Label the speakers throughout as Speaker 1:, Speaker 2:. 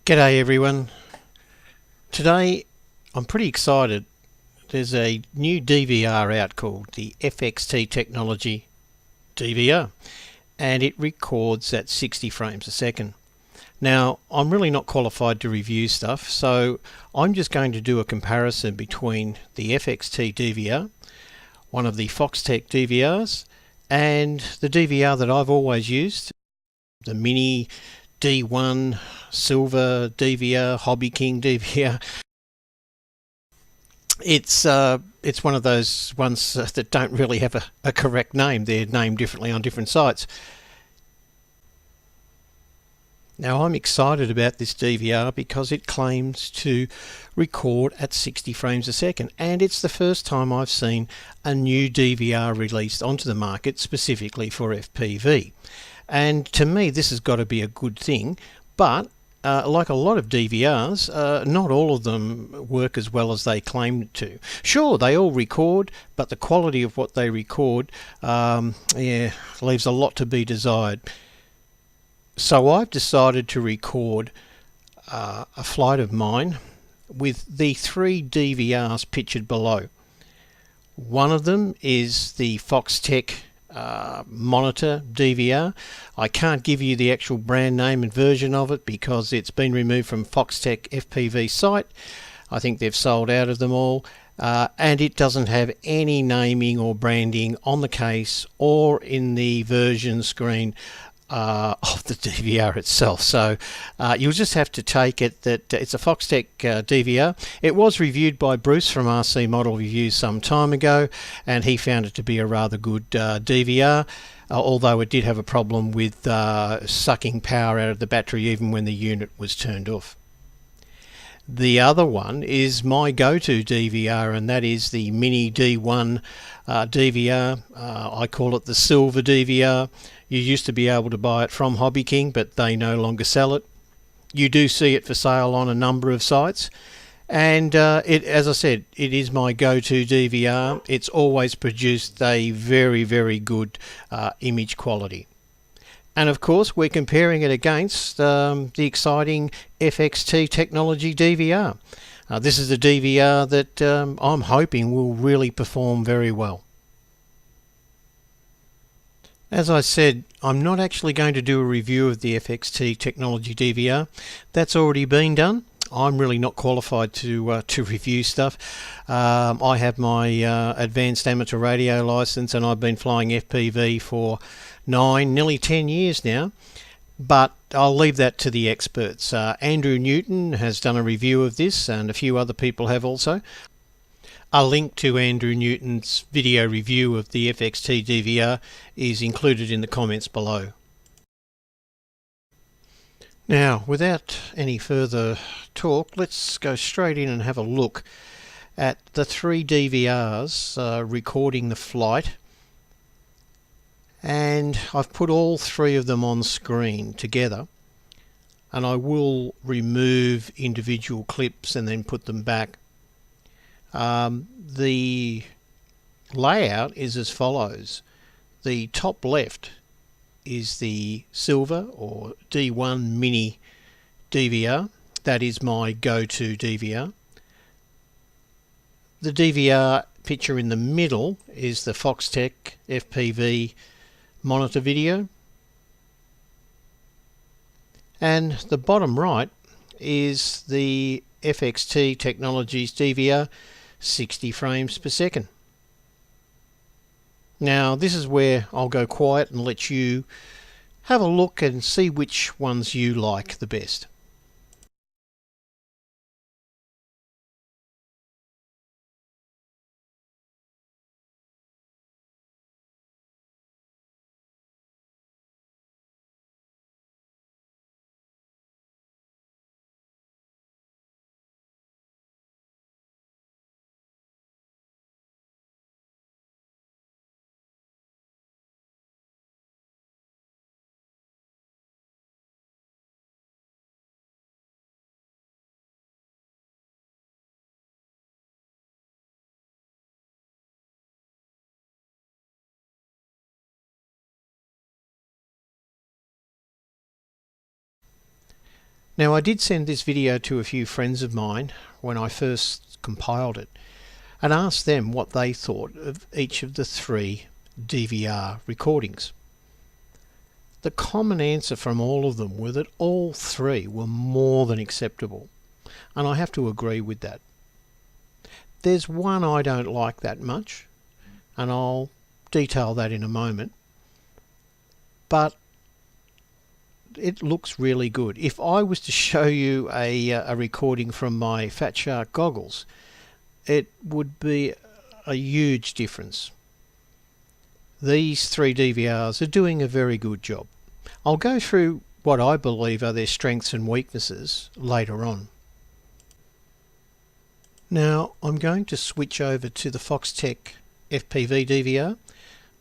Speaker 1: G'day everyone. Today I'm pretty excited. There's a new DVR out called the FXT Technology DVR, and it records at 60 frames a second. Now, I'm really not qualified to review stuff, so I'm just going to do a comparison between the FXT DVR, one of the FoxTech DVRs, and the DVR that I've always used, the Mini D1 Silver DVR, Hobby King DVR. It's one of those ones that don't really have a correct name. They're named differently on different sites. Now, I'm excited about this DVR because it claims to record at 60 frames a second, and it's the first time I've seen a new DVR released onto the market specifically for FPV. And to me, this has got to be a good thing, but like a lot of DVRs, not all of them work as well as they claim to. Sure, they all record, but the quality of what they record leaves a lot to be desired. So I've decided to record a flight of mine with the three DVRs pictured below. One of them is the FoxTech monitor DVR. I can't give you the actual brand name and version of it because it's been removed from FoxTech FPV site. I think they've sold out of them all, and it doesn't have any naming or branding on the case or in the version screen of the DVR itself. So you'll just have to take it that it's a FoxTech DVR. It was reviewed by Bruce from RC Model Reviews some time ago, and he found it to be a rather good DVR, although it did have a problem with sucking power out of the battery even when the unit was turned off. The other one is my go-to DVR, and that is the Mini D1 DVR. I call it the Silver DVR. You used to be able to buy it from Hobby King, but they no longer sell it. You do see it for sale on a number of sites, and as I said, it is my go-to DVR. It's always produced a very, very good image quality. And of course, we're comparing it against the exciting FXT Technology DVR. This is a DVR that I'm hoping will really perform very well. As I said, I'm not actually going to do a review of the FXT Technology DVR. That's already been done. I'm really not qualified to review stuff. I have my advanced amateur radio license, and I've been flying FPV for 9, nearly 10 years now. But I'll leave that to the experts. Andrew Newton has done a review of this, and a few other people have also. A link to Andrew Newton's video review of the FXT DVR is included in the comments below. Now, without any further talk, let's go straight in and have a look at the three DVRs recording the flight. And I've put all three of them on screen together, and I will remove individual clips and then put them back. The layout is as follows. The top left is the Silver or D1 Mini DVR. That is my go-to DVR. The DVR picture in the middle is the FoxTech FPV monitor video, and the bottom right is the FXT Technologies DVR 60 frames per second. Now, this is where I'll go quiet and let you have a look and see which ones you like the best. Now, I did send this video to a few friends of mine when I first compiled it and asked them what they thought of each of the 3 DVR recordings. The common answer from all of them were that all 3 were more than acceptable, and I have to agree with that. There's one I don't like that much, and I'll detail that in a moment, but it looks really good. If I was to show you a recording from my Fat Shark goggles, it would be a huge difference. These 3 DVRs are doing a very good job. I'll go through what I believe are their strengths and weaknesses later on. Now I'm going to switch over to the FoxTech FPV DVR,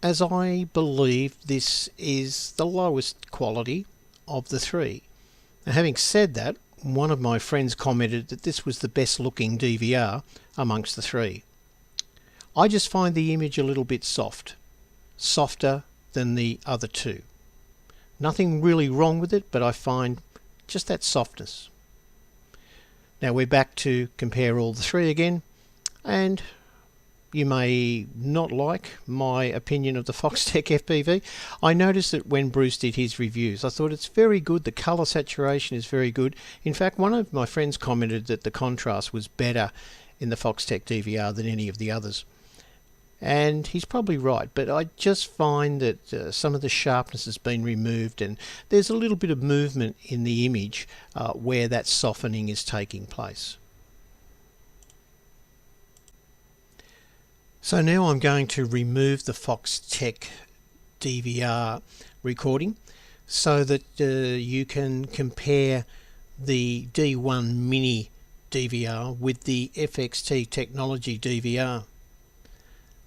Speaker 1: as I believe this is the lowest quality of the 3. Now, having said that, one of my friends commented that this was the best looking DVR amongst the 3. I just find the image a little bit softer than the other 2. Nothing really wrong with it, but I find just that softness. Now we're back to compare all the 3 again, and you may not like my opinion of the FoxTech FPV. I noticed that when Bruce did his reviews, I thought it's very good. The colour saturation is very good. In fact, one of my friends commented that the contrast was better in the FoxTech DVR than any of the others. And he's probably right, but I just find that some of the sharpness has been removed, and there's a little bit of movement in the image where that softening is taking place. So now I'm going to remove the FoxTech DVR recording so that you can compare the D1 Mini DVR with the FXT Technology DVR.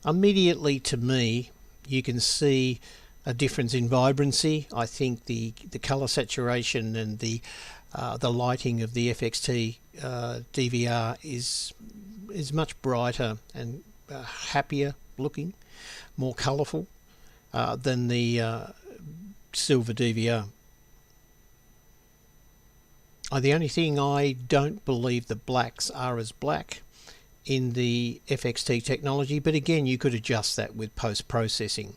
Speaker 1: Immediately to me, you can see a difference in vibrancy. I think the color saturation and the lighting of the FXT DVR is much brighter and happier looking, more colorful than the silver DVR. The only thing I don't believe the blacks are as black in the FXT technology, but again, you could adjust that with post-processing.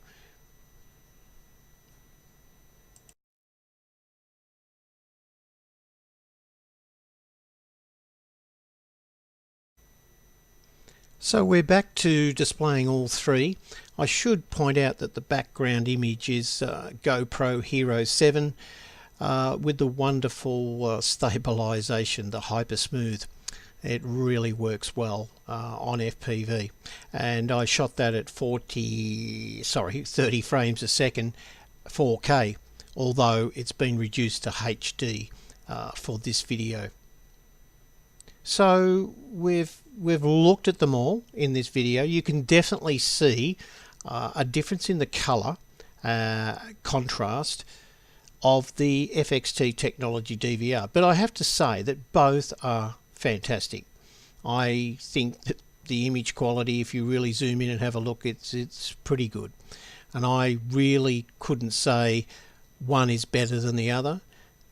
Speaker 1: So we're back to displaying all 3. I should point out that the background image is GoPro Hero 7 with the wonderful stabilization, the hyper smooth. It really works well on FPV, and I shot that at 30 frames a second, 4K, although it's been reduced to HD for this video. So we've looked at them all in this video. You can definitely see a difference in the color contrast of the FXT Technology DVR, but I have to say that both are fantastic. I think that the image quality, if you really zoom in and have a look, it's pretty good, and I really couldn't say one is better than the other.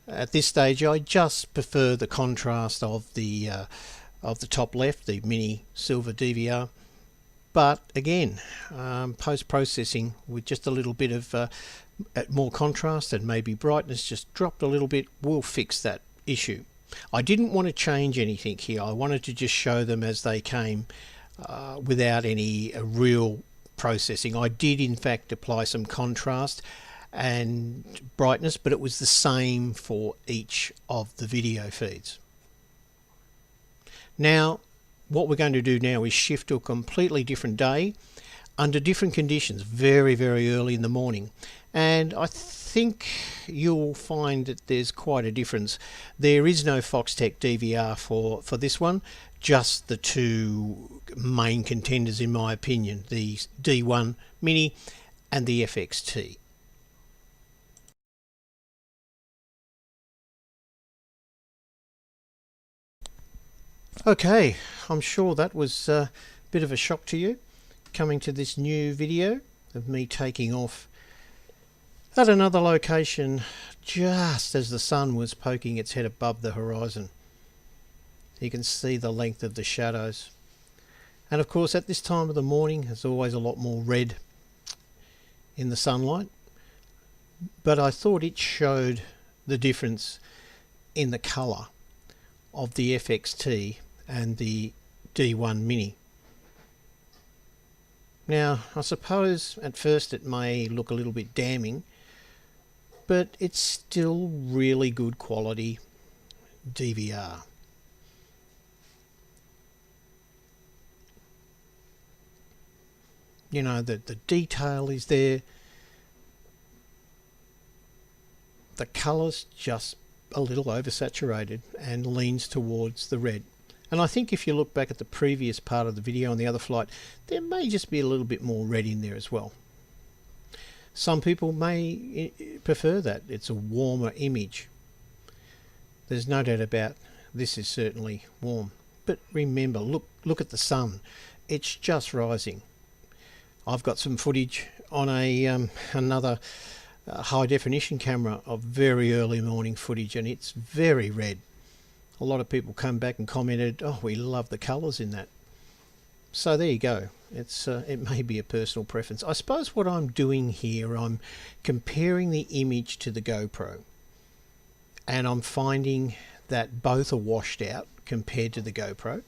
Speaker 1: At this stage, I just prefer the contrast of the top left, the mini silver DVR. But again, post-processing with just a little bit of more contrast and maybe brightness just dropped a little bit will fix that issue. I didn't want to change anything here. I wanted to just show them as they came without any real processing. I did in fact apply some contrast and brightness, but it was the same for each of the video feeds. Now what we're going to do now is shift to a completely different day under different conditions, very early in the morning, and I think you'll find that there's quite a difference. There is no FoxTech DVR for this one, just the 2 main contenders in my opinion, the D1 Mini and the FXT. Okay, I'm sure that was a bit of a shock to you, coming to this new video of me taking off at another location just as the sun was poking its head above the horizon. You can see the length of the shadows. And of course at this time of the morning there's always a lot more red in the sunlight, but I thought it showed the difference in the colour of the FXT and the D1 Mini. Now I suppose at first it may look a little bit damning, but it's still really good quality DVR. You know, the detail is there. The colour's just a little oversaturated and leans towards the red. And I think if you look back at the previous part of the video on the other flight, there may just be a little bit more red in there as well. Some people may prefer that. It's a warmer image. There's no doubt about this is certainly warm. But remember, look at the sun. It's just rising. I've got some footage on another high definition camera of very early morning footage, and it's very red. A lot of people come back and commented, oh, we love the colours in that. So there you go. It may be a personal preference. I suppose what I'm doing here, I'm comparing the image to the GoPro, and I'm finding that both are washed out compared to the GoPro,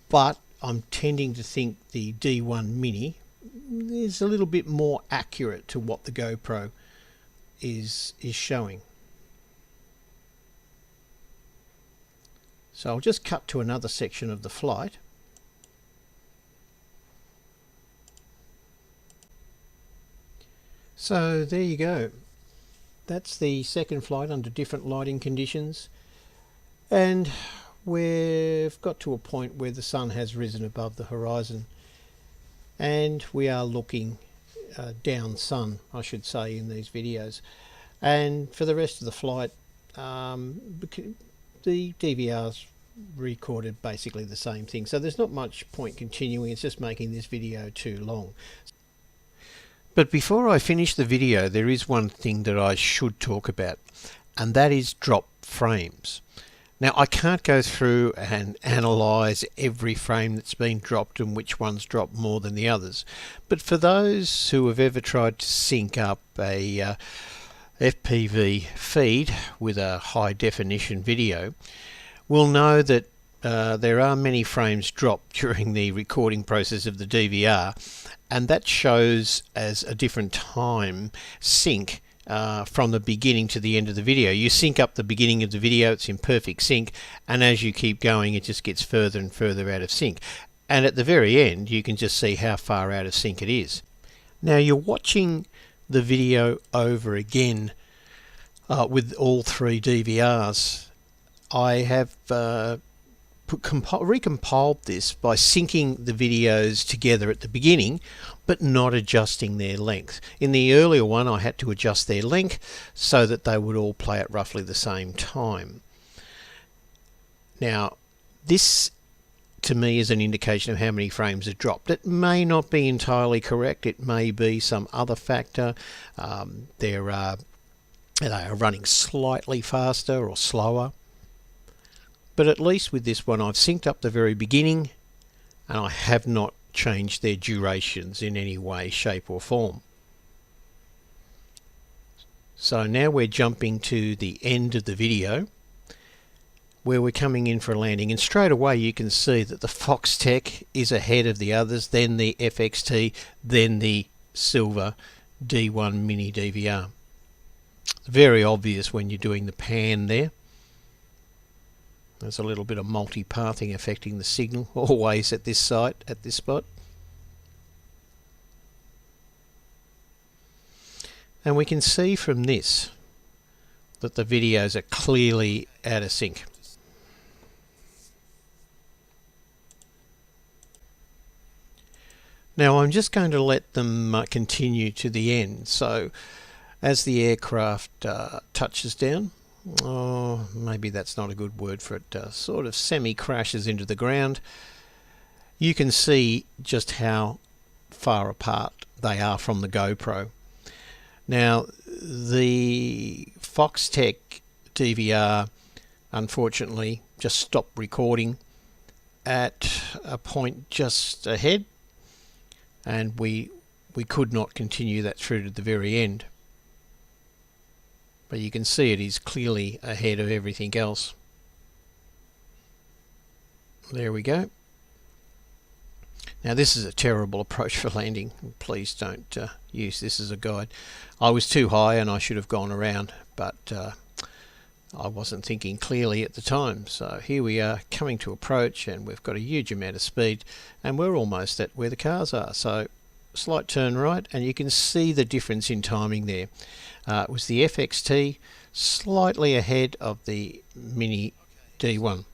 Speaker 1: but I'm tending to think the D1 Mini is a little bit more accurate to what the GoPro is showing. So I'll just cut to another section of the flight. So there you go. That's the second flight under different lighting conditions, and we've got to a point where the sun has risen above the horizon and we are looking down sun, I should say, in these videos. And for the rest of the flight, the DVR's recorded basically the same thing, so there's not much point continuing. It's just making this video too long. But before I finish the video, there is one thing that I should talk about, and that is drop frames. Now I can't go through and analyse every frame that's been dropped and which ones drop more than the others, but for those who have ever tried to sync up a FPV feed with a high definition video will know that there are many frames dropped during the recording process of the DVR, and that shows as a different time sync from the beginning to the end of the video. You sync up the beginning of the video, it's in perfect sync, and as you keep going it just gets further and further out of sync, and at the very end you can just see how far out of sync it is. Now you're watching the video over again with all three DVRs. I have recompiled this by syncing the videos together at the beginning but not adjusting their length. In the earlier one I had to adjust their length so that they would all play at roughly the same time. Now this to me is an indication of how many frames are dropped. It may not be entirely correct, it may be some other factor. They are running slightly faster or slower. But at least with this one I've synced up the very beginning and I have not changed their durations in any way, shape or form. So now we're jumping to the end of the video where we're coming in for a landing, and straight away you can see that the FoxTech is ahead of the others, then the FXT, then the silver D1 Mini DVR. It's very obvious when you're doing the pan there. There's a little bit of multi-pathing affecting the signal, always at this site, at this spot. And we can see from this that the videos are clearly out of sync. Now I'm just going to let them continue to the end. So as the aircraft touches down, oh, maybe that's not a good word for it, sort of semi-crashes into the ground, you can see just how far apart they are from the GoPro. Now the FoxTech DVR unfortunately just stopped recording at a point just ahead, and we could not continue that through to the very end. But you can see it is clearly ahead of everything else. There we go. Now this is a terrible approach for landing. Please don't use this as a guide. I was too high and I should have gone around, but I wasn't thinking clearly at the time. So here we are coming to approach, and we've got a huge amount of speed, and we're almost at where the cars are. So slight turn right, and you can see the difference in timing there. It was the FXT slightly ahead of the Mini D1.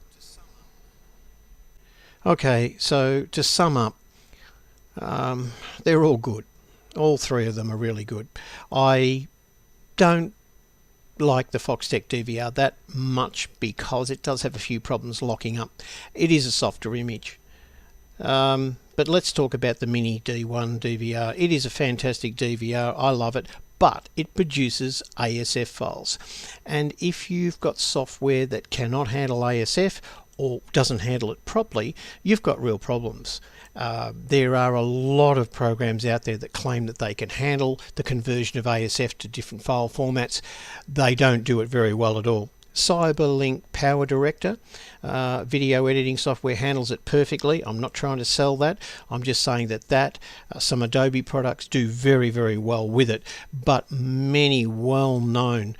Speaker 1: Okay, so to sum up, they're all good. All three of them are really good. I don't like the FoxTech DVR that much because it does have a few problems locking up. It is a softer image. But let's talk about the Mini D1 DVR. It is a fantastic DVR. I love it, but it produces ASF files. And if you've got software that cannot handle ASF or doesn't handle it properly, you've got real problems. There are a lot of programs out there that claim that they can handle the conversion of ASF to different file formats. They don't do it very well at all. CyberLink Power Director video editing software handles it perfectly. I'm not trying to sell that. I'm just saying that some Adobe products do very, very well with it, but many well-known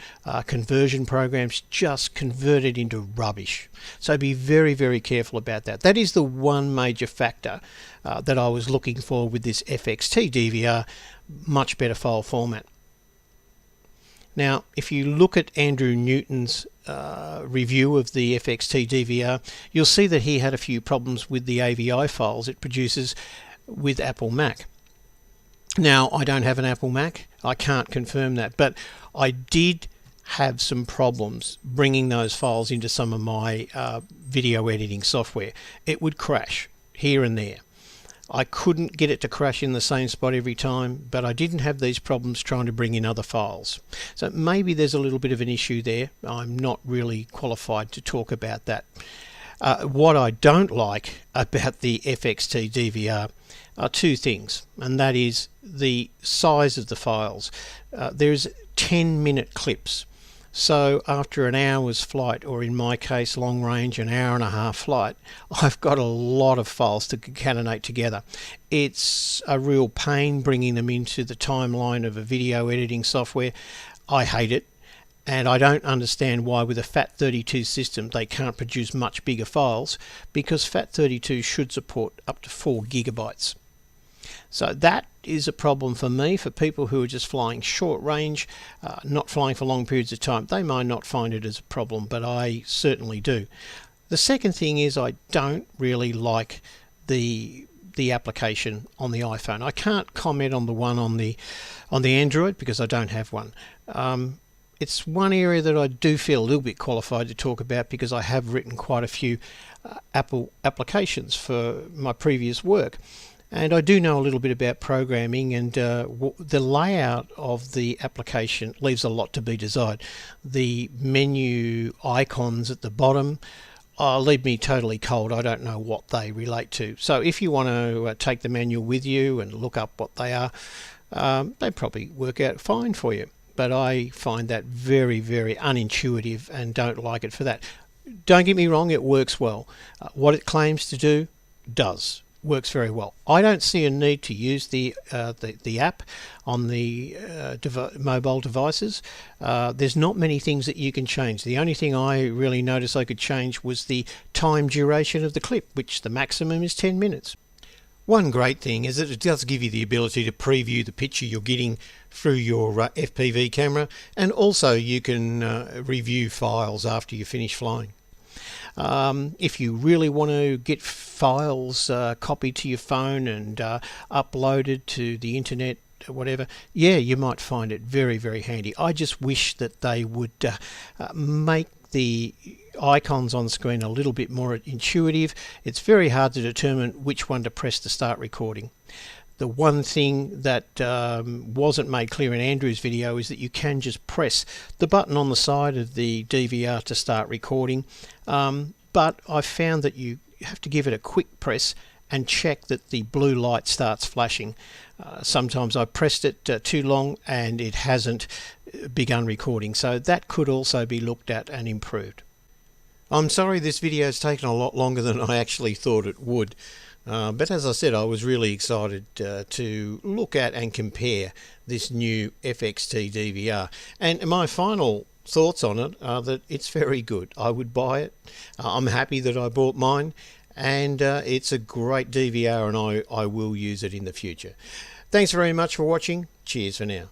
Speaker 1: conversion programs just convert it into rubbish. So be very, very careful about that. That is the one major factor that I was looking for with this FXT DVR, much better file format. Now, if you look at Andrew Newton's review of the FXT DVR, you'll see that he had a few problems with the AVI files it produces with Apple Mac. Now, I don't have an Apple Mac. I can't confirm that, but I did have some problems bringing those files into some of my video editing software. It would crash here and there. I couldn't get it to crash in the same spot every time, but I didn't have these problems trying to bring in other files. So maybe there's a little bit of an issue there. I'm not really qualified to talk about that. What I don't like about the FXT DVR are two things, and that is the size of the files. There's 10-minute clips. So after an hour's flight, or in my case long range, an hour and a half flight, I've got a lot of files to concatenate together. It's a real pain bringing them into the timeline of a video editing software. I hate it, and I don't understand why with a FAT32 system they can't produce much bigger files, because FAT32 should support up to 4 gigabytes. So that is a problem for me. For people who are just flying short range, not flying for long periods of time, they might not find it as a problem, but I certainly do. The second thing is I don't really like the application on the iPhone. I can't comment on the one on the Android because I don't have one. It's one area that I do feel a little bit qualified to talk about because I have written quite a few Apple applications for my previous work. And I do know a little bit about programming, and the layout of the application leaves a lot to be desired. The menu icons at the bottom leave me totally cold. I don't know what they relate to. So if you want to take the manual with you and look up what they are, they probably work out fine for you. But I find that very, very unintuitive and don't like it for that. Don't get me wrong, it works well. What it claims to do does. Works very well. I don't see a need to use the app on the mobile devices. There's not many things that you can change. The only thing I really noticed I could change was the time duration of the clip, which the maximum is 10 minutes. One great thing is that it does give you the ability to preview the picture you're getting through your FPV camera, and also you can review files after you finish flying. If you really want to get files copied to your phone and uploaded to the internet or whatever, yeah, you might find it very, very handy. I just wish that they would make the icons on screen a little bit more intuitive. It's very hard to determine which one to press to start recording. The one thing that wasn't made clear in Andrew's video is that you can just press the button on the side of the DVR to start recording, but I found that you have to give it a quick press and check that the blue light starts flashing. Sometimes I pressed it too long and it hasn't begun recording, so that could also be looked at and improved. I'm sorry this video has taken a lot longer than I actually thought it would. But as I said, I was really excited to look at and compare this new FXT DVR. And my final thoughts on it are that it's very good. I would buy it. I'm happy that I bought mine. And it's a great DVR, and I will use it in the future. Thanks very much for watching. Cheers for now.